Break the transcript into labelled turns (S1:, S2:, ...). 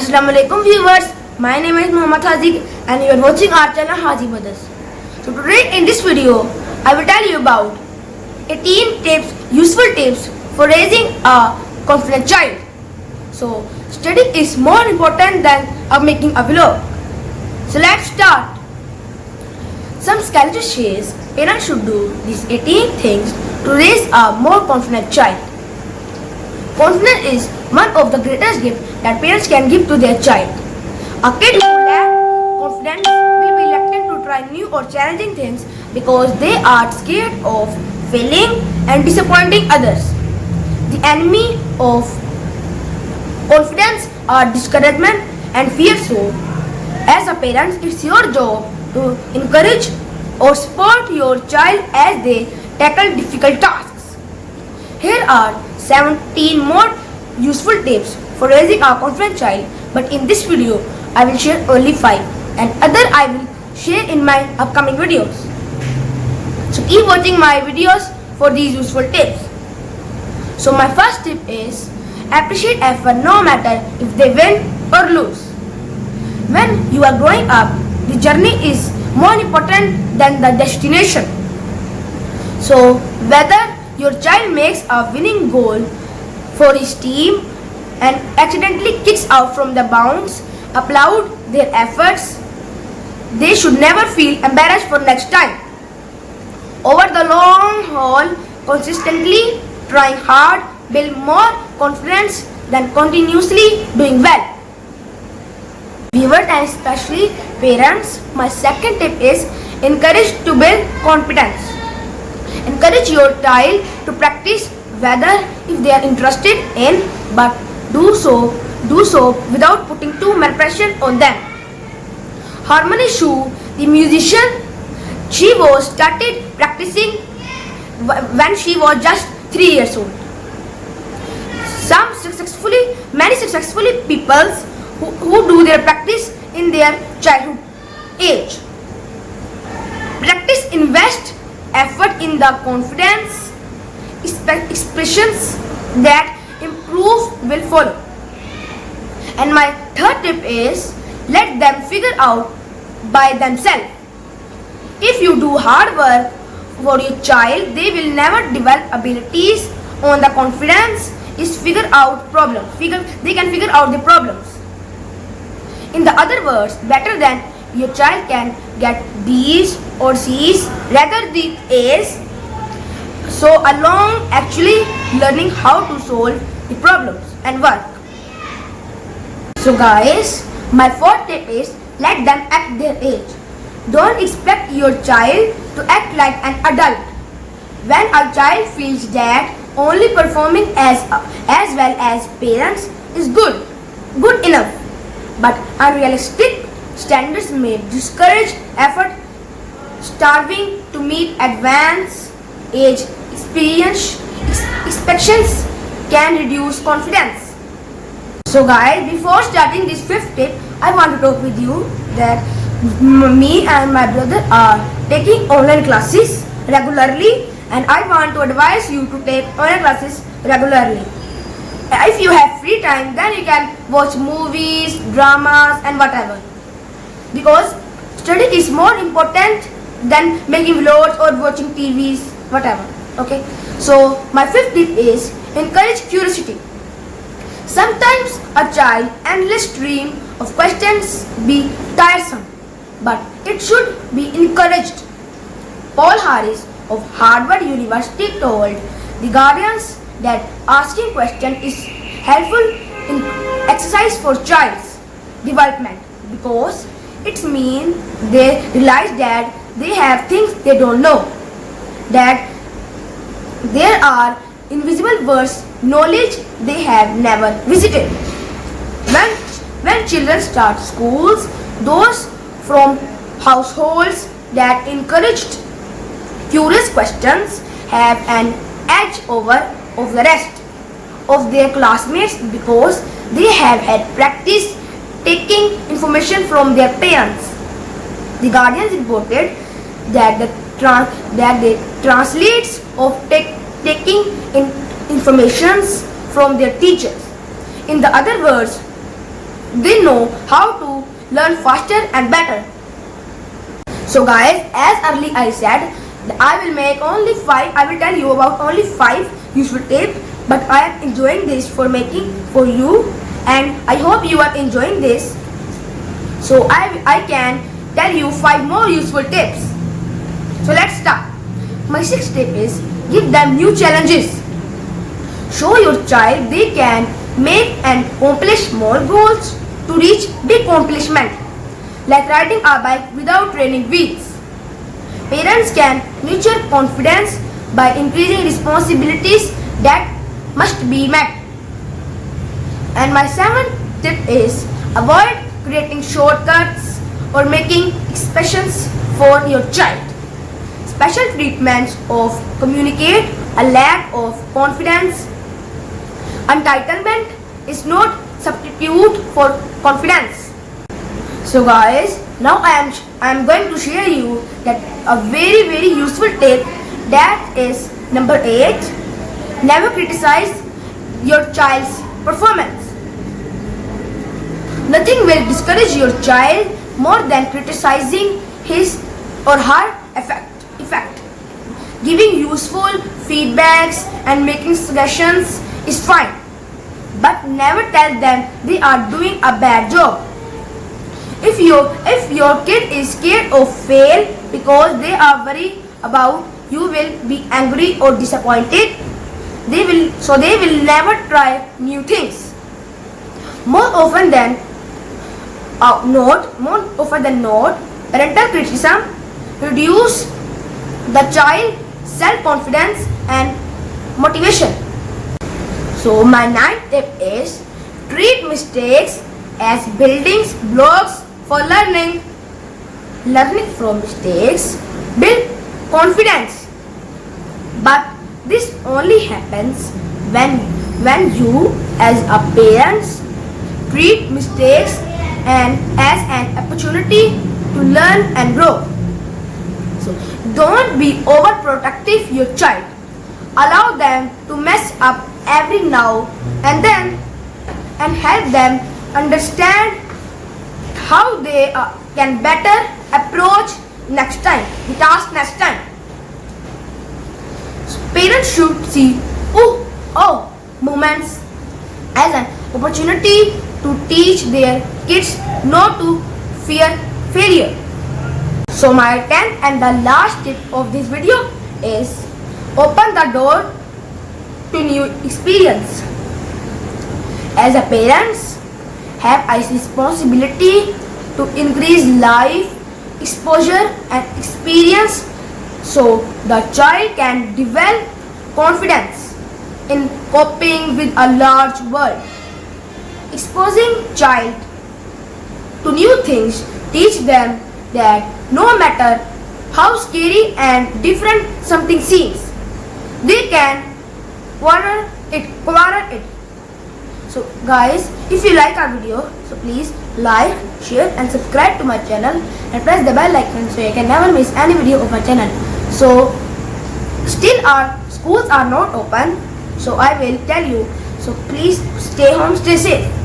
S1: Assalamualaikum viewers, my name is Muhammad Haziq and you are watching our channel Haji Brothers. So today in this video, I will tell you about 18 tips, useful tips for raising a confident child. So study is more important than making a vlog. So let's start. Some scholars says parents should do these 18 things to raise a more confident child. Confidence is one of the greatest gifts that parents can give to their child. A kid who lacks confidence will be reluctant to try new or challenging things because they are scared of failing and disappointing others. The enemy of confidence are discouragement and fear. So, as a parent, it's your job to encourage or support your child as they tackle difficult tasks. Here are 17 more useful tips for raising a confident child, but in this video I will share only 5 and other I will share in my upcoming videos. So keep watching my videos for these useful tips. So my first tip is appreciate effort no matter if they win or lose. When you are growing up, the journey is more important than the destination. So whether your child makes a winning goal for his team and accidentally kicks out from the bounds, applaud their efforts. They should never feel embarrassed for next time. Over the long haul, consistently trying hard build more confidence than continuously doing well. Viewers and especially parents, my second tip is encourage to build confidence. Encourage your child to practice whether if they are interested in, but do so without putting too much pressure on them. Harmony Shu, the musician, she was started practicing when she was just 3 years old. Many successfully people who do their practice in their childhood age. Practice invest effort in the confidence expressions that improve will follow. And my third tip is let them figure out by themselves. If you do hard work for your child, they will never develop abilities on the confidence is figure out problems. They can figure out the problems. In the other words, better than your child can get B's or C's rather than A's. So along actually learning how to solve the problems and work. So guys, my fourth tip is let them act their age. Don't expect your child to act like an adult. When a child feels that only performing as well as parents is good enough, but unrealistic standards may discourage effort. Starving to meet advanced age expectations can reduce confidence. So guys, before starting this fifth tip, I want to talk with you that me and my brother are taking online classes regularly, and I want to advise you to take online classes regularly. If you have free time, then you can watch movies, dramas and whatever. Because study is more important than making vlogs or watching TVs, whatever. Okay. So my fifth tip is encourage curiosity. Sometimes a child endless stream of questions be tiresome, but it should be encouraged. Paul Harris of Harvard University told the guardians that asking questions is helpful in exercise for child's development because it means they realize that they have things they don't know, that there are invisible worlds, knowledge they have never visited. When children start schools, those from households that encouraged curious questions have an edge over of the rest of their classmates because they have had practice taking information from their parents. The Guardians reported that the translates of taking informations from their teachers. In the other words, they know how to learn faster and better. So guys, as early I said, I will tell you about only 5 useful tips, but I am enjoying this for making for you, and I hope you are enjoying this. So I can tell you 5 more useful tips. So let's start. My 6th tip is give them new challenges. Show your child they can make and accomplish small goals to reach big accomplishment, like riding a bike without training wheels. Parents can nurture confidence by increasing responsibilities that must be met. And my 7th tip is avoid creating shortcuts or making exceptions for your child. Special treatments of communicate a lack of confidence. Entitlement is not substitute for confidence. So guys, now I am going to share you that a very useful tip, that is number 8. Never criticize your child's performance. Nothing will discourage your child more than criticizing his or her effect. Giving useful feedbacks and making suggestions is fine, but never tell them they are doing a bad job. If your kid is scared of fail because they are worried about you will be angry or disappointed, they will never try new things. More often than not, parental criticism reduce the child self-confidence and motivation. So my 9th tip is treat mistakes as building blocks for learning. Learning from mistakes build confidence, but this only happens when you as a parent treat mistakes and as an opportunity to learn and grow. So don't be overprotective your child. Allow them to mess up every now and then and help them understand how they can better approach the task next time. So parents should see moments as an opportunity to teach their kids not to fear failure. So my 10th and the last tip of this video is open the door to new experience. As a parents have a responsibility to increase life exposure and experience so the child can develop confidence in coping with a large world. Exposing child to new things teach them that no matter how scary and different something seems, they can quarter it. So guys, if you like our video, so please like, share and subscribe to my channel and press the bell icon so you can never miss any video of my channel. So still our schools are not open, so I will tell you, so please stay home, stay safe.